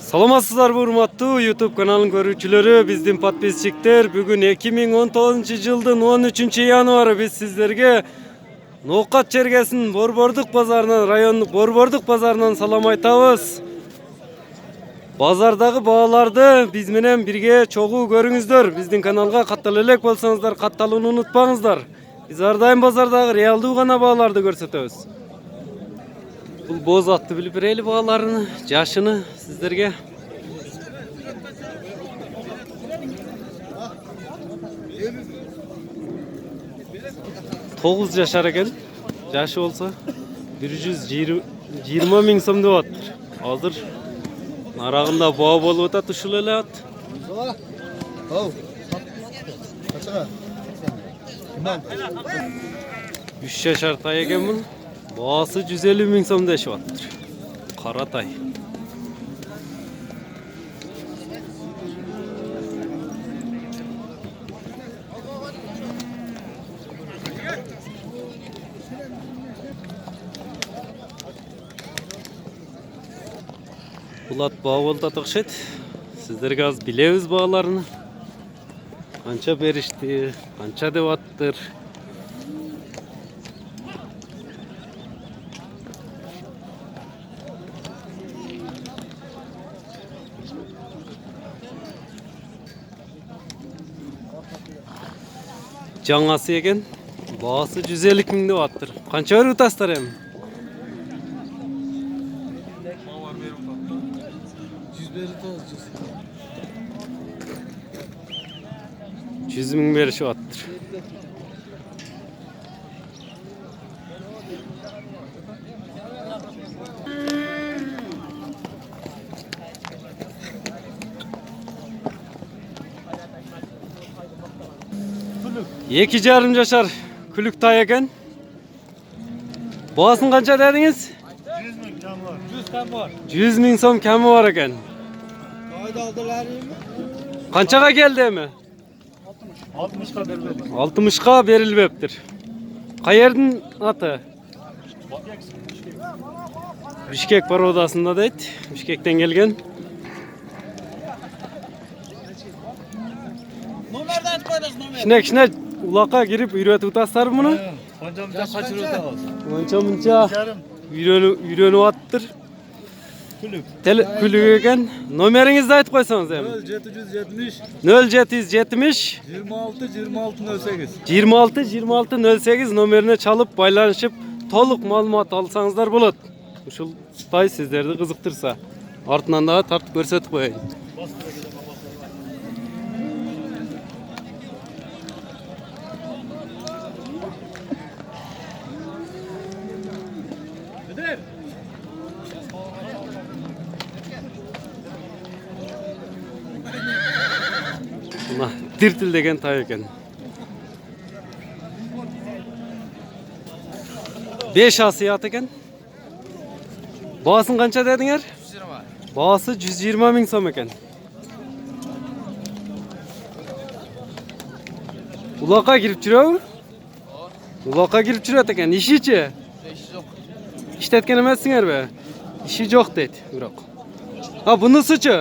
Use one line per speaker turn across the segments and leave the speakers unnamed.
Саламатсыздар урматтуу YouTube каналын көрүүчүлөрү, биздин подписчиктер. Бүгүн 2019 жылдын 13 январы биз сиздерге Ноокат чергесинин Борбордук базарынан, райондук Борбордук базарынан салам айтабыз. Базардагы бааларды биз менен бирге чогуу көрүңүздөр. Биздин каналга каттала элек болсоңуздар, катталууну унутпаңыздар. Биз ар дайым базардагы реалдуу гана бааларды көрсөтөбүз. Бул боз атты билип берели бааларын, жашыны сиздерге. Тогуз жашар экен. Жашы болсо 120 миң сом деп атыр. Азыр нарагында баа болуп атат, ушул эле ат. 3 жашар тай экен бул. Baası 150 ming so'm deyishyapti. Qora tay. Bulat bağ oldu o'xshaydi. Sizlarga az bilemiz bağlarını. Qancha berishdi, qancha deyaptir. Жаңасы екен, бағасы 150 миң деп атыр. Қанша беріп атасыздар эми? 100 миң беришип атыр. Екі жарым жашар күлік тай екен. Бағасын қанша дедіңіз?
100 ming kam var. 100 kam var.
100 ming so'm kami var ekan.
Qayda aldilaringmi?
Qanchaga keldi emi?
60 ga berildi.
60 ga berilibdir. Qayerдің аты? Bishkek parodasında deydi. Bishkekten kelgen.
Nomerden aytib qo'yasiz, nomer.
Kishne ulaqqa kirib uyratib o'tasizlar buni?
Qancha qachirib o'tamiz?
Muncha uyrenib attir. Külük ekan. Nomeringizni aytib qo'ysangiz ham. 0770 26 nomerine çalıp baylanışıp to'liq ma'lumot olsangizlar bo'ladi. Uşul tay sizlerni qiziqtirsa, ortidan da tartib ko'rsatib qo'yay. Buna dirtil degen tay ekan. 5 asiyat ekan. Bağasın qancha dediңер? 120. Bağası 120 ming so'm ekan. Ulaqqa kirib жүрөбү? Ulaqqa kirib жүрөт ekan. İşi-chi? İşi yo'q. İşletken emasinglar-be? İşi yo'q deydi, biroq. Ha, bunisi-chi?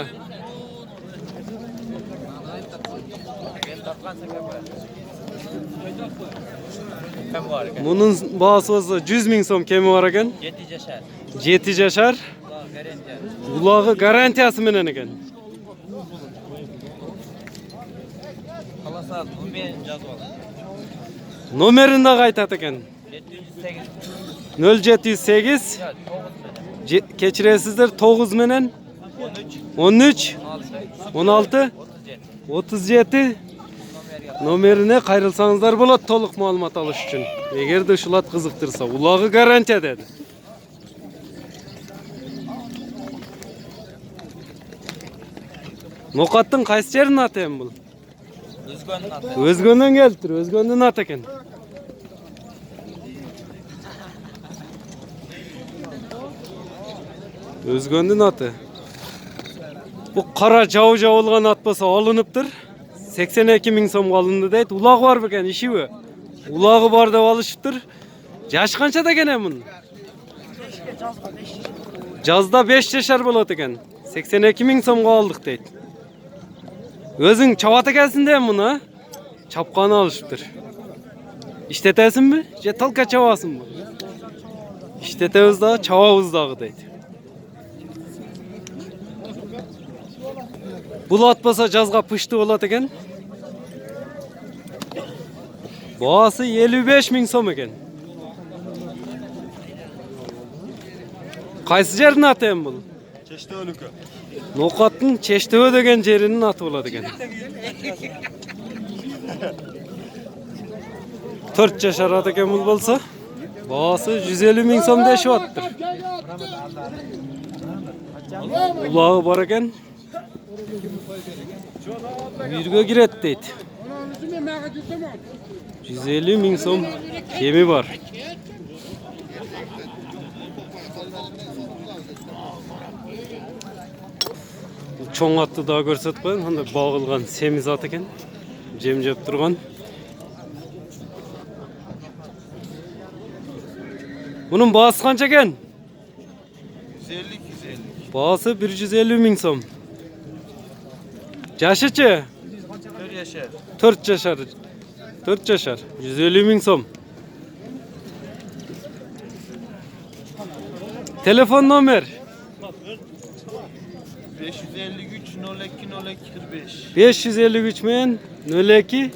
Bunun bağısı olsa 100 ming so'm kemi var ekan. 7 jashar. Ulağı garantiyasi menen ekan.
Xalasat, bu men yozib olaman.
Nomerini de qaytat ekan. 0708 keçiresizler 9 menen 13 16 37 nomerine qayrilsаңыздар болады толық ma'lumot olish uchun. Eğer de uşul at qiziqtirsa, ulağı garantiya dedi. Noqattın qaysi jerin аты em bul?
Özgönün atı.
Özgönden keliptir, Özgöndün аты ekan. Özgöndün аты. Bu qara jav olgan at bolsa alınıptır. 82 ming so'm alındı deydi. Ulağı var ekan, işi bu. Ulağı var deb alışıptır. Yaşı qancha degan em bunun? Жазда 5 жашар болот экен. 82 ming so'mga oldik deydi. O'zing chavata kelsin deyman buni. Chapqani olishibdir. İşletesinmi? Je talka chavasınmı? İşletemiz daha, çavamız dağı deydi. Bulatmasa жазға pıştı olat eken. Bağası 55 ming so'm eken. Qaysi жердің аты ем бұл?
Çeşteölükü.
Noqаттың Чештөбө деген жерінің аты болады екен. 4 жашар аты екен бұл болса. Бағасы 150 мing сом дешіп аттыр. Улағы бар екен. Үйірге кірет дейді. 150 ming сом кеми бар. Çoğun atты daha көрсетіп қойын. Анда бағылған семіз ат екен. Жем жеп тұрған. Bunun bağısı қанша екен?
150-250.
Bağısı 150 ming сом. Жашычы?
4 yaşar.
4 yaşar. 4 yaşar. 150 ming сом. Telefon nomer?
553 02 02 45.
553 men 02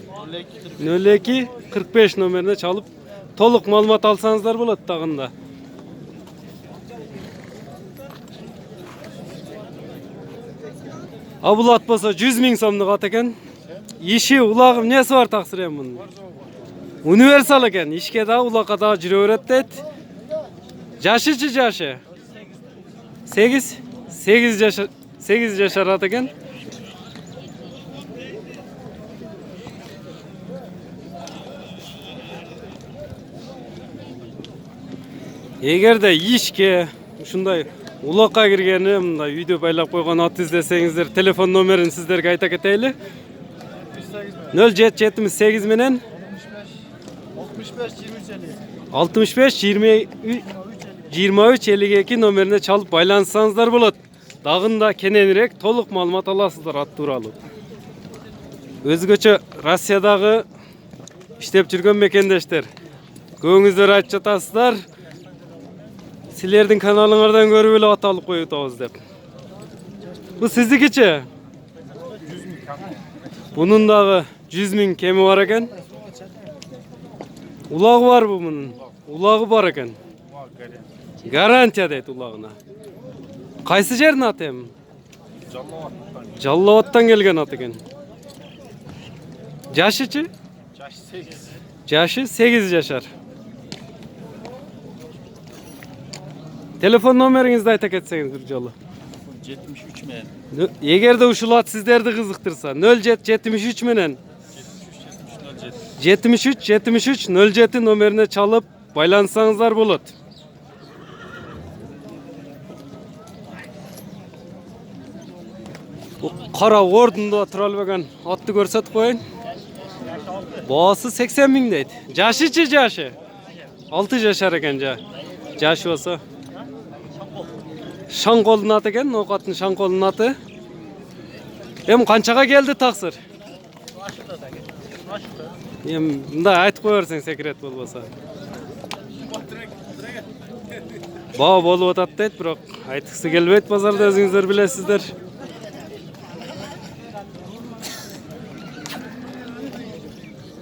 02 45 nomerine çalıp толық маалымат алсаңыздар болады тағында. Абыл ат болса 100 мing сомдық ат екен. Иши улағым несі бар тақсыр ем бұның? Универсал екен. Ишке да улаққа да жүре береді дейді. Жашычы жашы? 8 yaşar ат екен. Егер де ишке ушундай улакка киргени мындай үйдө байлап койгон ат издесеңиздер, телефон номерин сиздерге айта кетейли. 0778 менен 65 23 52 номерине çalып байланышсаңыздар болот. Дагында кененирээк толук маалымат аласыздар ат тууралуу. Өзгөчө Россиядагы иштеп жүргөн мекендештер, көңүздөр айтып жатасыздар. Силердин каналыңардан көрүп эле ат алып коюп атабыз деп. Бу сиздикичи? Bunun дагы 100 ming кеми бар экен. Улагы барбы мунун? Улагы бар экен. Гарантия дейт улагына. Кайсы жердин аты эми? Жаллабадтан келген ат экен. Жашычы? Жашы 8 жашар. Telefon numaranızı da ayta ketseniz bir jolu.
73 men.
Егерде ушул ат сиздерди кызыктырса 0773 менен 73 07 номерине çalып байланышсаңыздар болот. Кара ордунда тура албаган атты көрсөтүп коюн. Баасы 80 ming дейт. Жашычы жашы? 6 жашар экен жашы болсо. Шаңқолдун аты екен, Ноқаттың Шаңқолдун аты. Эми канчага келди таксыр? Эми мындай айтып кое берсең секрет болбосо. Баа болуп атат дейт, бирок айткысы келбейт базарда, өзүңүздөр билесиздер.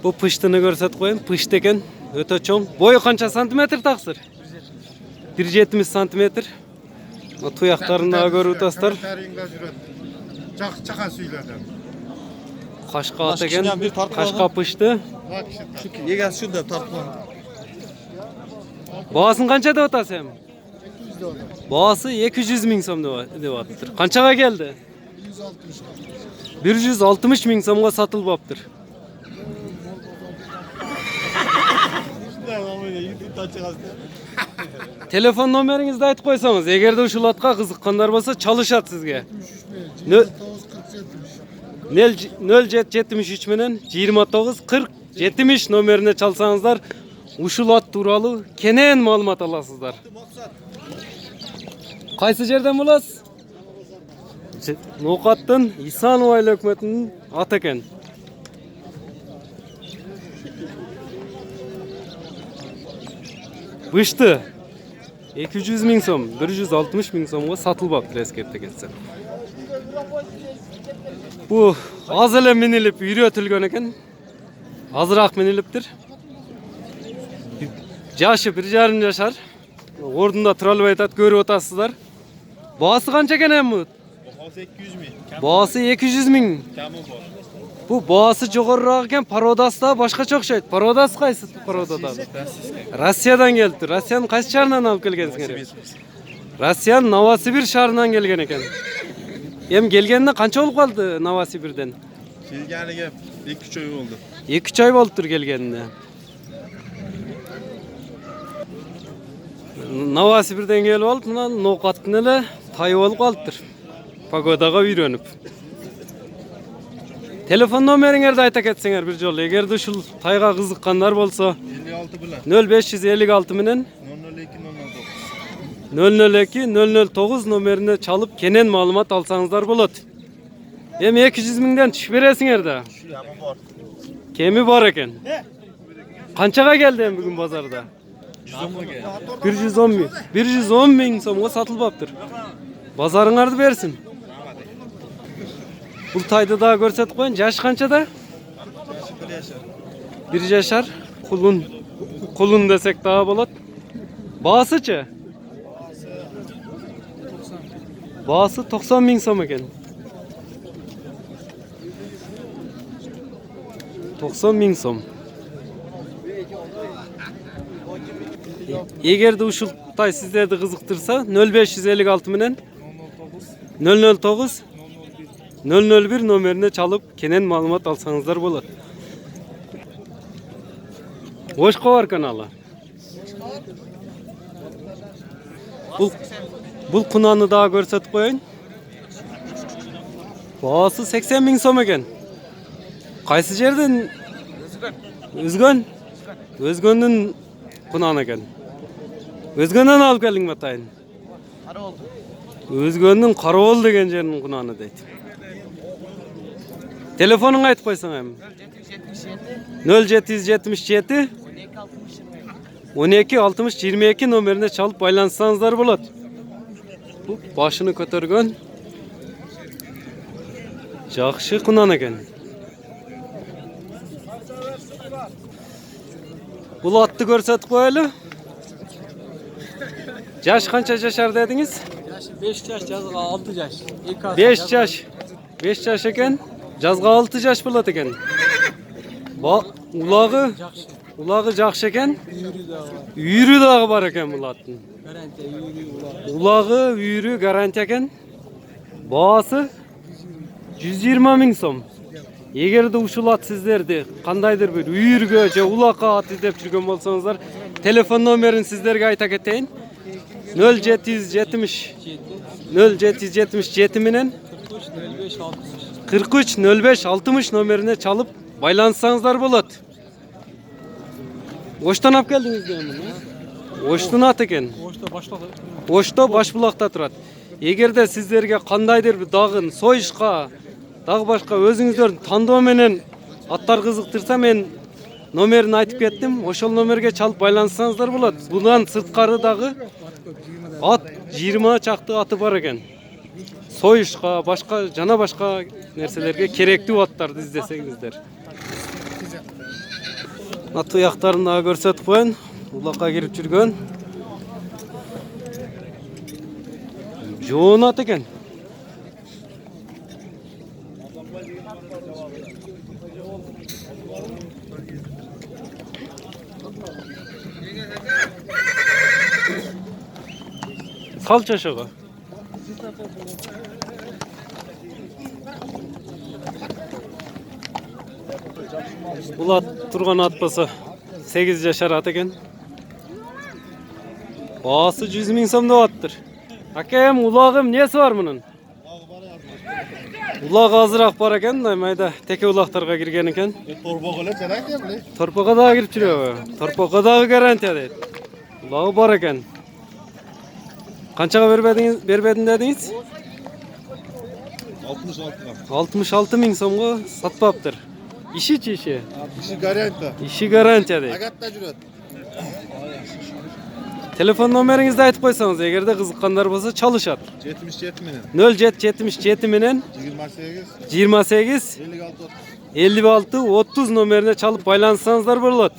Бу пыштыны көрсөтүп коюн, пышты экен, өтө чоң. Бою канча сантиметр таксыр? 170 сантиметр. Tuyaklarını görüp taslar.
Çakan suylardan.
Kaşka at eken, kaşka pıştı.
Yegaz şunda tartma.
Bağasın kança da otasın hem? Bağası 200 ming som dep atır. Kançaga geldi? 160 ming somga satılbaptır. Telefon numarangizdi aytып койсоңуз, эгерде ушул атка кызыккандар болсо чалышат сизге. 0773 менен 29 40 70 номерине чалсаңыздар, ушул ат тууралуу кенен маалымат аласыздар. Кайсы жерден боласыз? Noqatdan İhsanov aile hökümetinin at eken. Bıştı. 200 ming so'm, 160 ming so'mga satılbaptır eskerte ketsen. Bu az ele minilip yürütülgen eken. Azırak miniliptir. Yaşı 1,5 yaşar. Ordunda turalып aytat, görüp otasızlar. Bağısı kança eken emmi?
Bahası 200 mi?
Bağısı 200 ming.
Kamı var.
Bu bağısı joğorroq eken, parodası da başkaça okşayt. Parodası qaysı parodada? Rossiyadan geldi. Rossiyanın qaysı şahrinden alıp kelgensingер? Rossiyanın Novosibir şahrinden gelgen eken. Hem gelgenine kança olup kaldı Novosibirden?
Kelganiga 2-3 oy oldu.
2-3 ay boluptur gelgenine. Novosibirden gelip alıp, mına Noqatdan ele tayып olup kalıptır. Pagodaga үйрөнүп. Telefon nomeriңерди айта кетсеңер bir жолу. Эгерде ушул тайга кызыккандар болсо
56 bilen.
0556 менен
002 009.
002 009 номерине çalıp kenen маалымат алсаңыздар болот. Эми 200 миңден түш бересиңер да.
Şu yama var.
Kemi бар экен. Канчага келди эми бүгүн базарда?
110 geldi.
110 миң. 110 миң сомго сатылбаптыр. Базарыңарды берсин. Бул тайды дагы көрсөтүп коеюн. Жаш канчада?
Yaşı 1 yaşar.
1 жашар. Кулун десек дагы болот. Баасычы? Baası 90 ming so'm ekan. 90 ming so'm. Eğer de uşul tay sizlerdi kızıktırsa 0556 menen 009 001 nomerine çalıp kenen malumat alsanızlar bolar. Hoşqa var kanalı. Bul kunanı daha görsatip koyun. Baası 80 ming so'm ekan. Qaysi жерден? Özgön. Özgöndün kunanı ekan. Özgönden alıp kelding mi atayın?
Karoğlu.
Özgöndün Karoğlu degen жерinin kunanı deydi. Telefonunu aytıp koysan hem. 0777 12 60 22 nomerine çalıp baylansanızlar bolat. Bu başını kötörgön. Жақшы kunan ekan. Бұл atты көрсөтүp koyalım. Yaş kança yaşar dediniz?
Yaşı 5 yaş, жазга 6 yaş.
5 yaş. 5 yaş eken. Жазга 6 yaş bolat eken. Ulağı жақшы eken. Үйрү дагы бар eken бұл аттын.
Garanti yürü ulan.
Ulağı, үйрү garanti eken. Baası 120 ming so'm. Егерде ушул ат сиздерди кандайдыр бир үйүргө же улакка ат издеп жүргөн болсоңуздар, телефон номерин сиздерге айта кетейин. 0777 менен 43 05 60 номерине çalıp байланышсаңыздар болот. Оштон алып келдиңиздер муну? Оштун ат экен.
Oşta başladı.
Ошто Башбулакта турат. Эгерде сиздерге кандайдыр бир дагы союшка, дагы башка өзүңүздөрдүн тандоо менен аттар кызыктырса, мен номерин айтып кеттим. Ошол номерге çalıp байланышсаңыздар болот. Bundan сырткары дагы ат 20 чакты аты бар экен. Союшка, башка жана башка нерселерге керектүү аттарды издесеңиздер. Ат уяктарын дагы көрсөтүп коеюн. Улакка кирип жүргөн. Жоон ат экен. Sal çaşığı. Бұл ат тұрған ат басы 8 жашар ат екен. Басы 100 миң сом деп аттыр. Акем, улағым несі бар мұның? Улағы азырақ бар екен, майда теке улақтарға кірген екен.
Torbağa garanti mi?
Торпаға дағы кіріп жүреді. Торпаға дағы гарантия дейді. Улағы бар екен. Қаншаға бербедin dediniz?
66 gram.
66 ming so'mga sotpaptır. İşi işi.
İşi garanti.
İşi garantiya deydi.
Agatta jurат.
Telefon nomeringizni aytib qo'ysangiz, agarda qiziqqanlar bo'lsa çalışat.
77 minin.
0777 menen
28
28
56
56 30 nomerine çalıp baylansanızlar bo'ladi.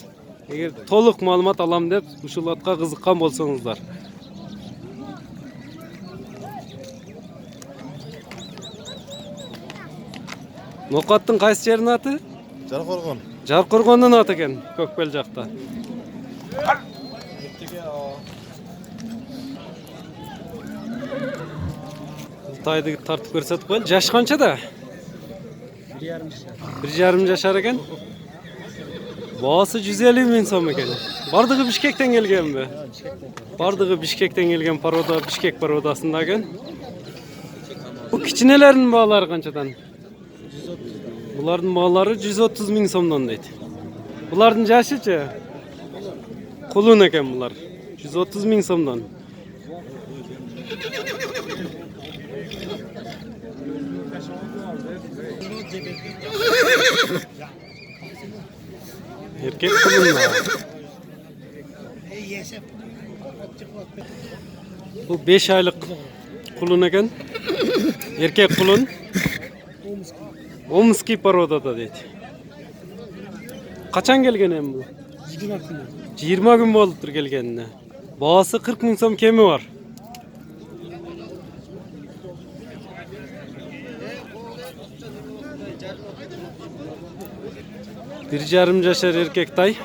Eğer to'liq ma'lumot alam deb ushul otga qiziqqan bo'lsangizlar. Noqottun qaysi yerning ati?
Jarqo'rg'on.
Jarqo'rg'onning ati ekan, Ko'kbel joqda. Taydı tartib ko'rsatib qo'yil. Yash qanchada? 1,5 yashar ekan. Bosi 150 ming so'm ekan. Bardig'i Bishkekdan kelganmi? Bardig'i Bishkekdan kelgan paroda, Bishkek parodasida ekan. Bu kichinalarning bog'lari qanchadan? Bularning bog'lari 130 ming so'mdan deydi. Bularning yashichi? Qulun ekan bular. 130 ming so'mdan. Erkek kulunlar. Bu 5 aylık kulun ekan. Erkek kulun. Omski parodada deydi. Kaçan gelgen hem bu? 20 gün boluptur gelgenine. Bağısı 40 ming so'm kemi var. Bir yarım yaşar erkek tay.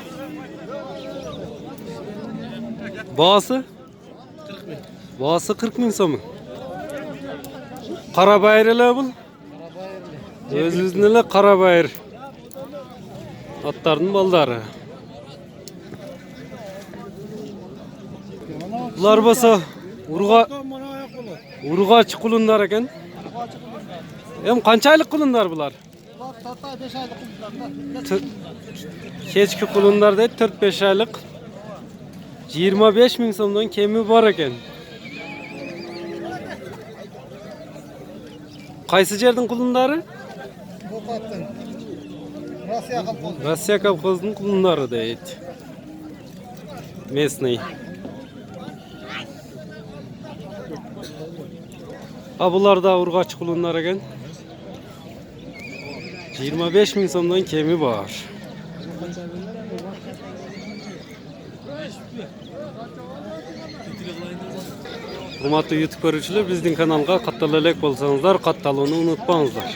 Bağısı? 40 ming so'm. Qarabayır ele bu. Özünüzün ele qarabayır. Atlarının baldары. Bular bolsa urg'och qulunlar ekan. Hem qanchalik qulunlar bular?
4-5 aylık.
Kechki qulunlar deydi 4-5 aylık. 25 ming so'mdan kemi bor ekan. Qaysi yerning qulunlari?
Boqatdan.
Rossiya kolxozining qulunlari deydi. Местный. Ha bular da urg'och qulunlar ekan. 25 ming so'mdan kemi bor. Hurmatli YouTube ko'ruvchilar, bizning kanalga qattiq bo'lsangizlar, qattiqlikni unutmangizlar.